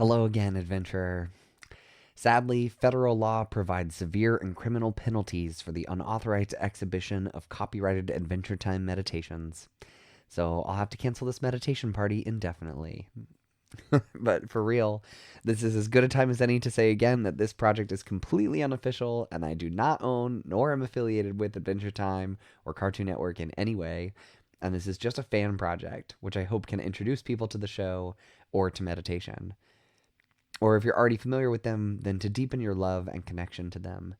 Hello again, adventurer. Sadly, federal law provides severe and criminal penalties for the unauthorized exhibition of copyrighted Adventure Time meditations. So I'll have to cancel this meditation party indefinitely. But for real, this is as good a time as any to say again that this project is completely unofficial and I do not own nor am affiliated with Adventure Time or Cartoon Network in any way. And this is just a fan project, which I hope can introduce people to the show or to meditation. Or if you're already familiar with them, then to deepen your love and connection to them.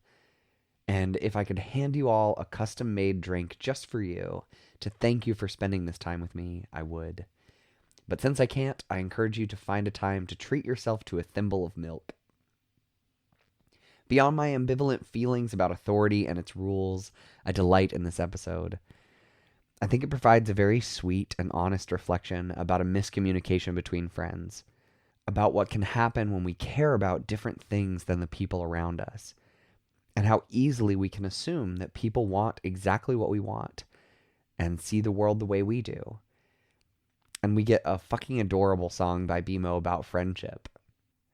And if I could hand you all a custom made drink just for you to thank you for spending this time with me, I would. But since I can't, I encourage you to find a time to treat yourself to a thimble of milk. Beyond my ambivalent feelings about authority and its rules, I delight in this episode. I think it provides a very sweet and honest reflection about a miscommunication between friends, about what can happen when we care about different things than the people around us, and how easily we can assume that people want exactly what we want and see the world the way we do. And we get a fucking adorable song by BMO about friendship.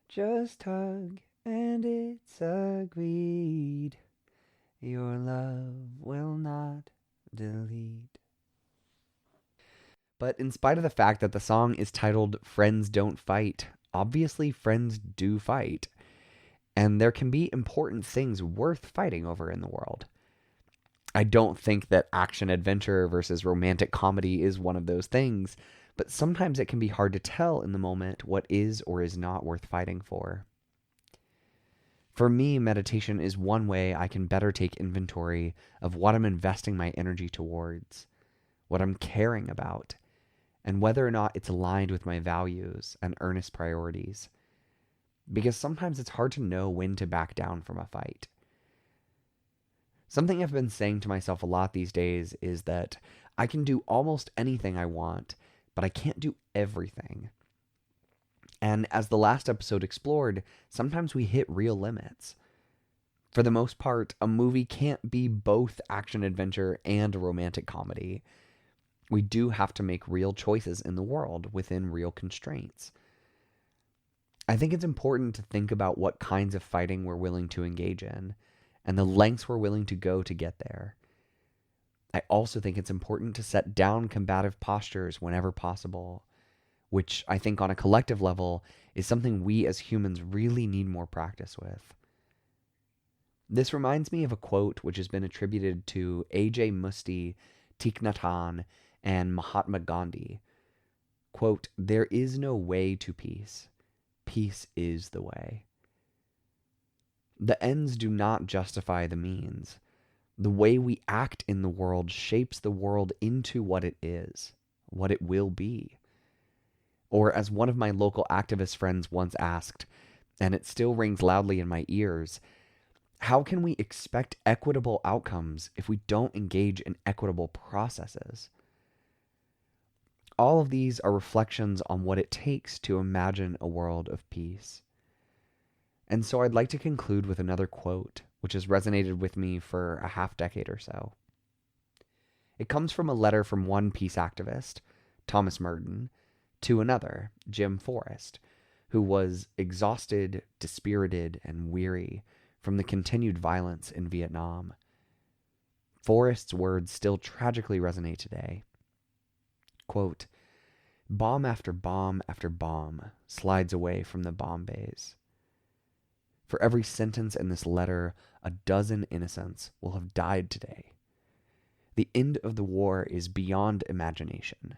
Just hug and it's agreed. Your love will not delete. But in spite of the fact that the song is titled Friends Don't Fight, obviously friends do fight. And there can be important things worth fighting over in the world. I don't think that action adventure versus romantic comedy is one of those things, but sometimes it can be hard to tell in the moment what is or is not worth fighting for. For me, meditation is one way I can better take inventory of what I'm investing my energy towards, what I'm caring about, and whether or not it's aligned with my values and earnest priorities. Because sometimes it's hard to know when to back down from a fight. Something I've been saying to myself a lot these days is that I can do almost anything I want, but I can't do everything. And as the last episode explored, sometimes we hit real limits. For the most part, a movie can't be both action-adventure and a romantic comedy. We do have to make real choices in the world within real constraints. I think it's important to think about what kinds of fighting we're willing to engage in, and the lengths we're willing to go to get there. I also think it's important to set down combative postures whenever possible, which I think on a collective level is something we as humans really need more practice with. This reminds me of a quote which has been attributed to A.J. Musti, Thich Nhat Hanh, and Mahatma Gandhi. Quote, "There is no way to peace. Peace is the way." The ends do not justify the means. The way we act in the world shapes the world into what it is, what it will be. Or as one of my local activist friends once asked, and it still rings loudly in my ears, how can we expect equitable outcomes if we don't engage in equitable processes? All of these are reflections on what it takes to imagine a world of peace. And so I'd like to conclude with another quote, which has resonated with me for a half decade or so. It comes from a letter from one peace activist, Thomas Merton, to another, Jim Forrest, who was exhausted, dispirited, and weary from the continued violence in Vietnam. Forrest's words still tragically resonate today. Quote, "Bomb after bomb after bomb slides away from the bomb bays. For every sentence in this letter, a dozen innocents will have died today. The end of the war is beyond imagination.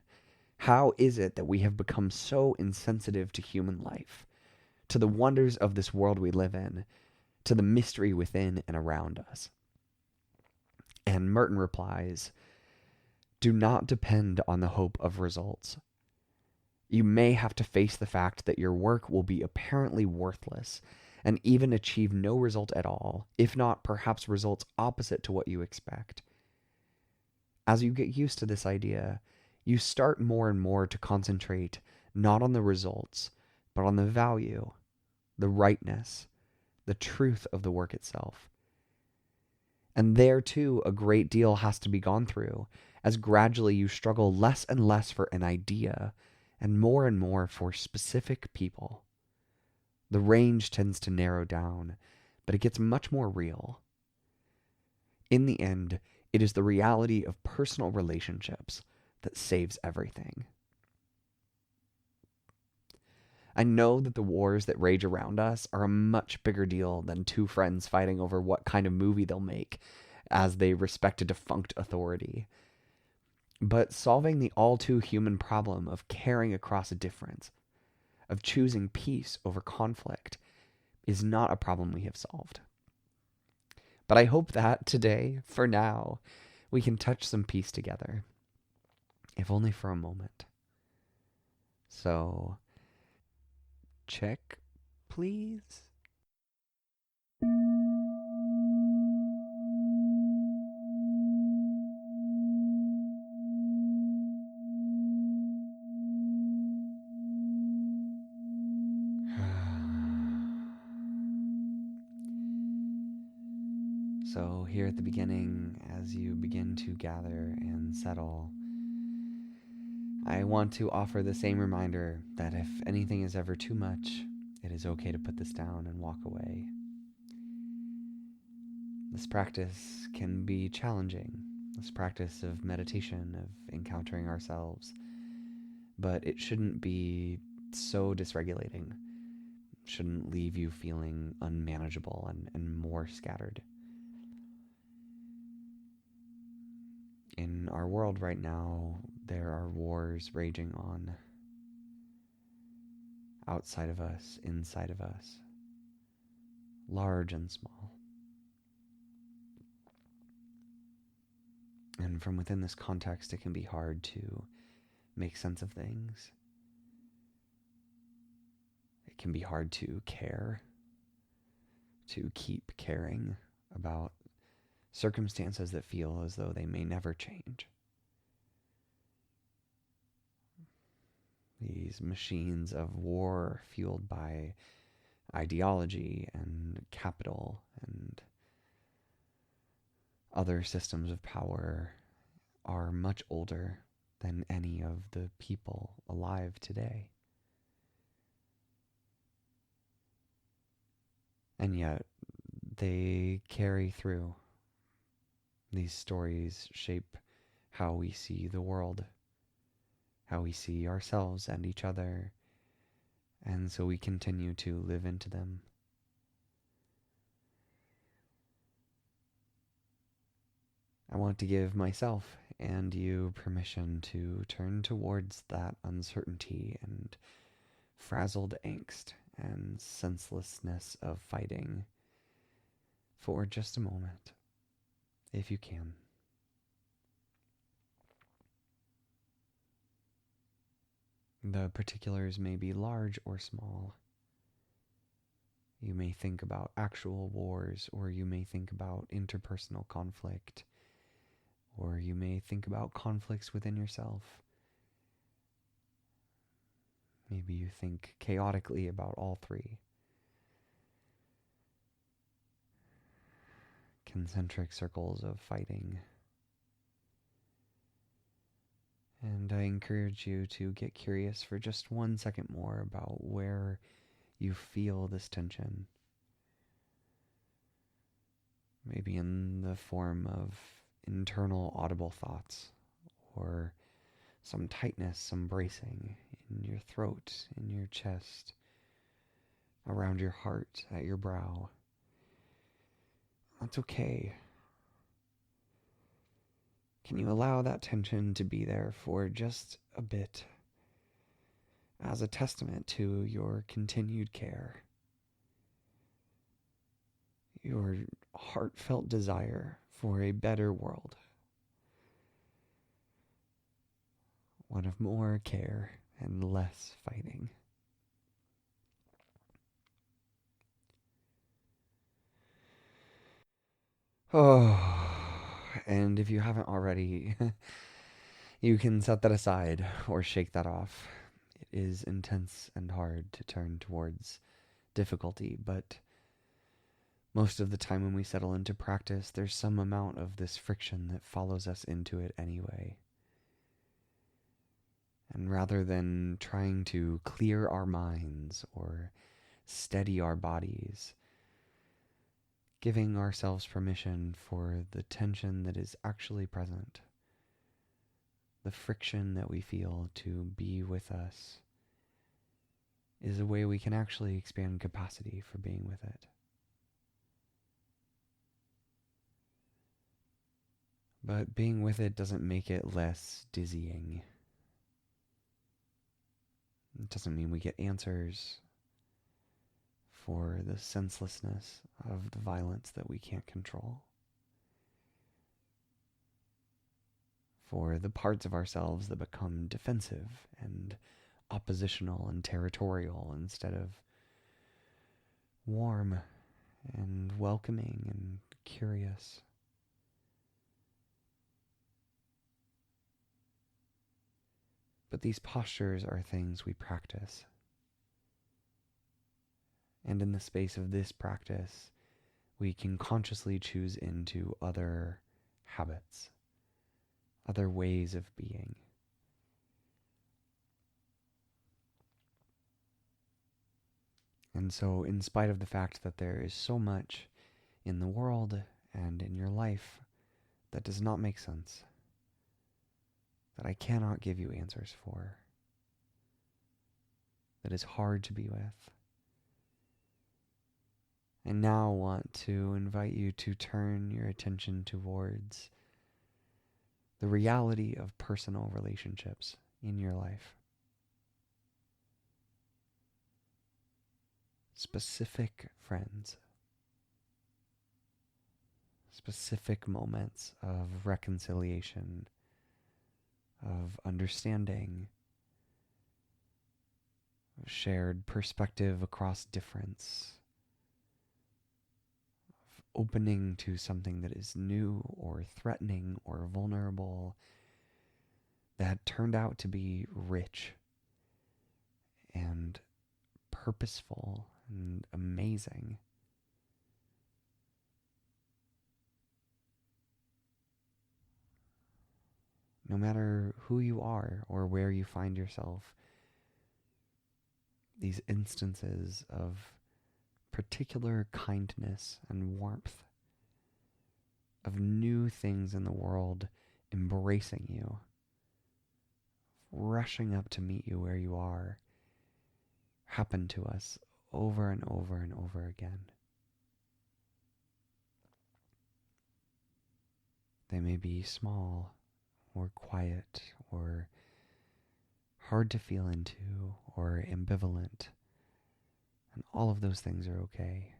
How is it that we have become so insensitive to human life, to the wonders of this world we live in, to the mystery within and around us?" And Merton replies, "Do not depend on the hope of results. You may have to face the fact that your work will be apparently worthless and even achieve no result at all, if not perhaps results opposite to what you expect. As you get used to this idea, you start more and more to concentrate not on the results, but on the value, the rightness, the truth of the work itself. And there too, a great deal has to be gone through, as gradually you struggle less and less for an idea, and more for specific people. The range tends to narrow down, but it gets much more real. In the end, it is the reality of personal relationships that saves everything. I know that the wars that rage around us are a much bigger deal than two friends fighting over what kind of movie they'll make as they respect a defunct authority. But solving the all too human problem of caring across a difference, of choosing peace over conflict, is not a problem we have solved. But I hope that today, for now, we can touch some peace together, if only for a moment. So, check, please. So, here at the beginning, as you begin to gather and settle, I want to offer the same reminder that if anything is ever too much, it is okay to put this down and walk away. This practice can be challenging, this practice of meditation, of encountering ourselves, but it shouldn't be so dysregulating. It shouldn't leave you feeling unmanageable and more scattered. In our world right now, there are wars raging on. Outside of us, inside of us, large and small. And from within this context, it can be hard to make sense of things. It can be hard to care, to keep caring about circumstances that feel as though they may never change. These machines of war fueled by ideology and capital and other systems of power are much older than any of the people alive today. And yet, they carry through. These stories shape how we see the world, how we see ourselves and each other, and so we continue to live into them. I want to give myself and you permission to turn towards that uncertainty and frazzled angst and senselessness of fighting for just a moment, if you can. The particulars may be large or small. You may think about actual wars, or you may think about interpersonal conflict, or you may think about conflicts within yourself. Maybe you think chaotically about all three. Concentric circles of fighting. And I encourage you to get curious for just 1 second more about where you feel this tension. Maybe in the form of internal audible thoughts, or some tightness, some bracing in your throat, in your chest, around your heart, at your brow. That's okay. Can you allow that tension to be there for just a bit, as a testament to your continued care, your heartfelt desire for a better world, one of more care and less fighting? Oh, and if you haven't already, you can set that aside or shake that off. It is intense and hard to turn towards difficulty, but most of the time when we settle into practice, there's some amount of this friction that follows us into it anyway. And rather than trying to clear our minds or steady our bodies, giving ourselves permission for the tension that is actually present, the friction that we feel to be with us, is a way we can actually expand capacity for being with it. But being with it doesn't make it less dizzying. It doesn't mean we get answers for the senselessness of the violence that we can't control, for the parts of ourselves that become defensive and oppositional and territorial instead of warm and welcoming and curious. But these postures are things we practice. And in the space of this practice, we can consciously choose into other habits, other ways of being. And so, in spite of the fact that there is so much in the world and in your life that does not make sense, that I cannot give you answers for, that is hard to be with, I now want to invite you to turn your attention towards the reality of personal relationships in your life. Specific friends. Specific moments of reconciliation, of understanding, of shared perspective across difference, of opening to something that is new or threatening or vulnerable that turned out to be rich and purposeful and amazing. No matter who you are or where you find yourself, these instances of particular kindness and warmth, of new things in the world embracing you, rushing up to meet you where you are, happen to us over and over and over again. They may be small or quiet or hard to feel into or ambivalent, and all of those things are okay.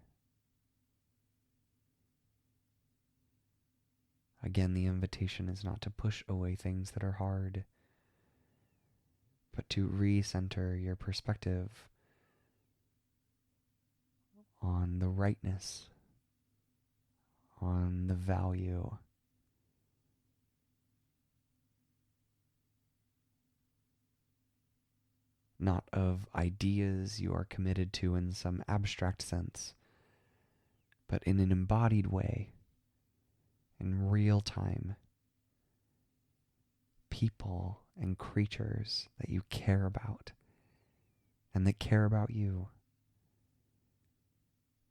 Again, the invitation is not to push away things that are hard, but to recenter your perspective on the rightness, on the value, not of ideas you are committed to in some abstract sense, but in an embodied way, in real time, people and creatures that you care about and that care about you,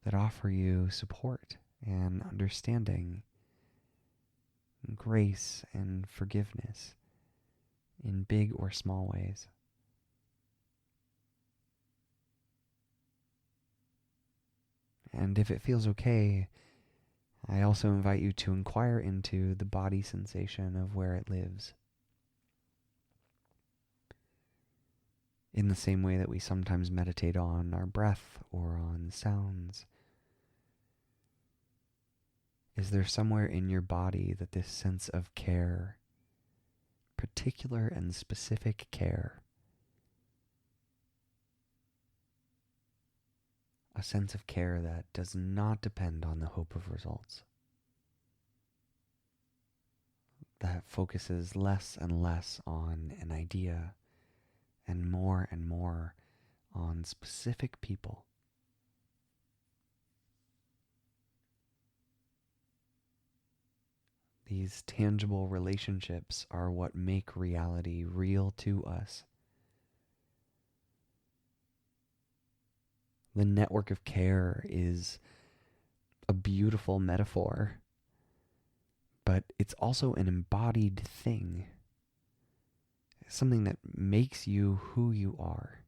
that offer you support and understanding and grace and forgiveness in big or small ways. And if it feels okay, I also invite you to inquire into the body sensation of where it lives. In the same way that we sometimes meditate on our breath or on sounds. Is there somewhere in your body that this sense of care, particular and specific care, a sense of care that does not depend on the hope of results, that focuses less and less on an idea and more on specific people? These tangible relationships are what make reality real to us. The network of care is a beautiful metaphor, but it's also an embodied thing. It's something that makes you who you are,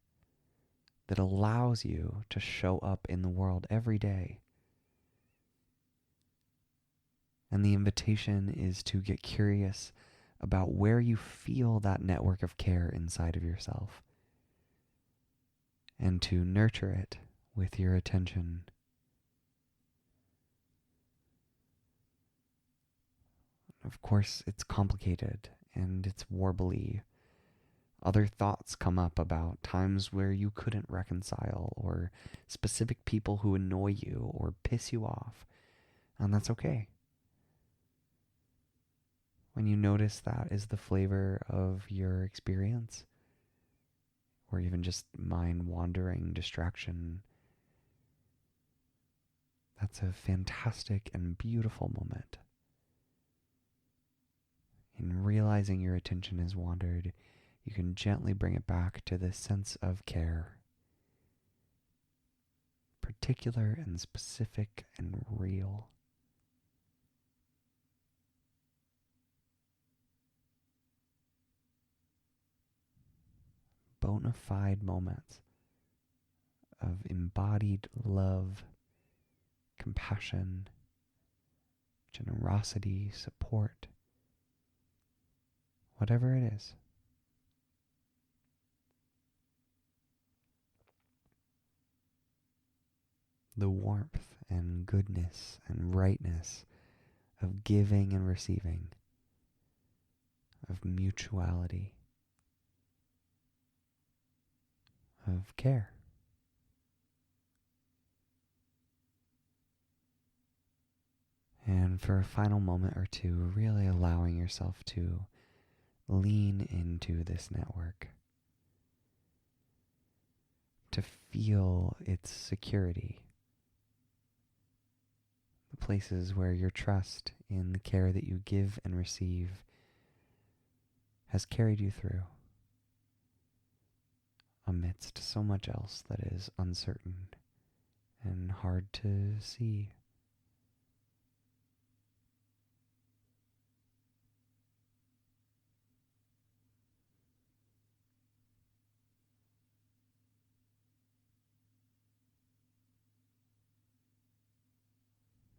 that allows you to show up in the world every day. And the invitation is to get curious about where you feel that network of care inside of yourself, and to nurture it with your attention. Of course, it's complicated and it's warbly. Other thoughts come up about times where you couldn't reconcile, or specific people who annoy you or piss you off, and that's okay. When you notice that is the flavor of your experience, or even just mind-wandering distraction, that's a fantastic and beautiful moment. In realizing your attention has wandered, you can gently bring it back to this sense of care, particular and specific and real. Bona fide moments of embodied love, compassion, generosity, support, whatever it is. The warmth and goodness and rightness of giving and receiving, of mutuality, of care. And for a final moment or two, really allowing yourself to lean into this network, to feel its security, the places where your trust in the care that you give and receive has carried you through, amidst so much else that is uncertain and hard to see.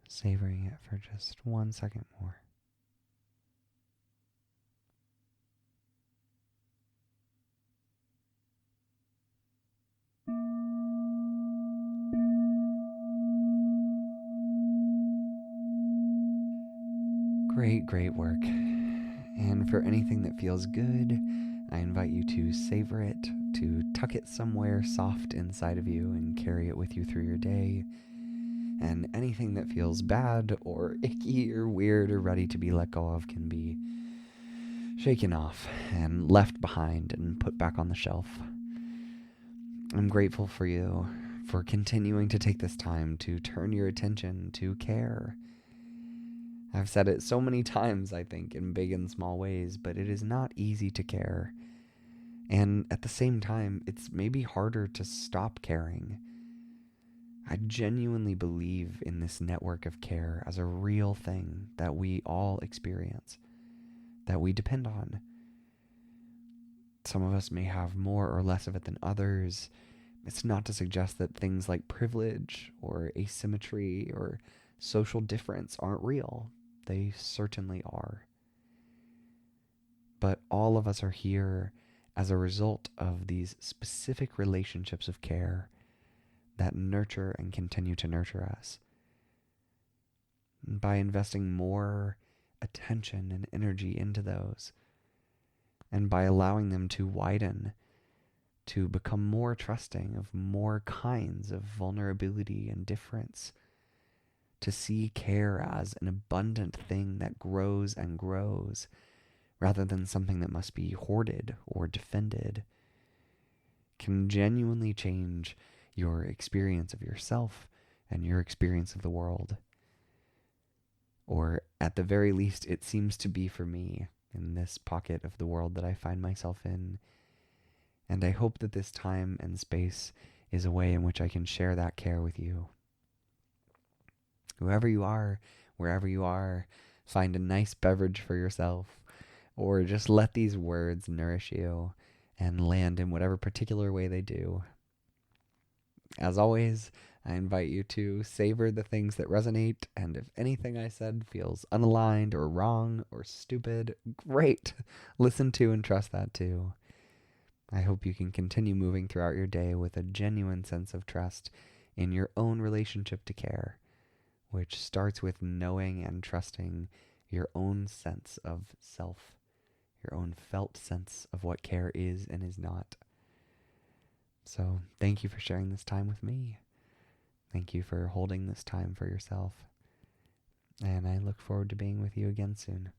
Savoring it for just 1 second more. Great work. And for anything that feels good, I invite you to savor it, to tuck it somewhere soft inside of you and carry it with you through your day. And anything that feels bad or icky or weird or ready to be let go of can be shaken off and left behind and put back on the shelf. I'm grateful for you for continuing to take this time to turn your attention to care. I've said it so many times, I think, in big and small ways, but it is not easy to care. And at the same time, it's maybe harder to stop caring. I genuinely believe in this network of care as a real thing that we all experience, that we depend on. Some of us may have more or less of it than others. It's not to suggest that things like privilege or asymmetry or social difference aren't real. They certainly are. But all of us are here as a result of these specific relationships of care that nurture and continue to nurture us. By investing more attention and energy into those, and by allowing them to widen, to become more trusting of more kinds of vulnerability and difference, to see care as an abundant thing that grows and grows, rather than something that must be hoarded or defended, can genuinely change your experience of yourself and your experience of the world. Or at the very least, it seems to be for me in this pocket of the world that I find myself in. And I hope that this time and space is a way in which I can share that care with you. Whoever you are, wherever you are, find a nice beverage for yourself, or just let these words nourish you and land in whatever particular way they do. As always, I invite you to savor the things that resonate, and if anything I said feels unaligned or wrong or stupid, great. Listen to and trust that too. I hope you can continue moving throughout your day with a genuine sense of trust in your own relationship to care, which starts with knowing and trusting your own sense of self, your own felt sense of what care is and is not. So thank you for sharing this time with me. Thank you for holding this time for yourself. And I look forward to being with you again soon.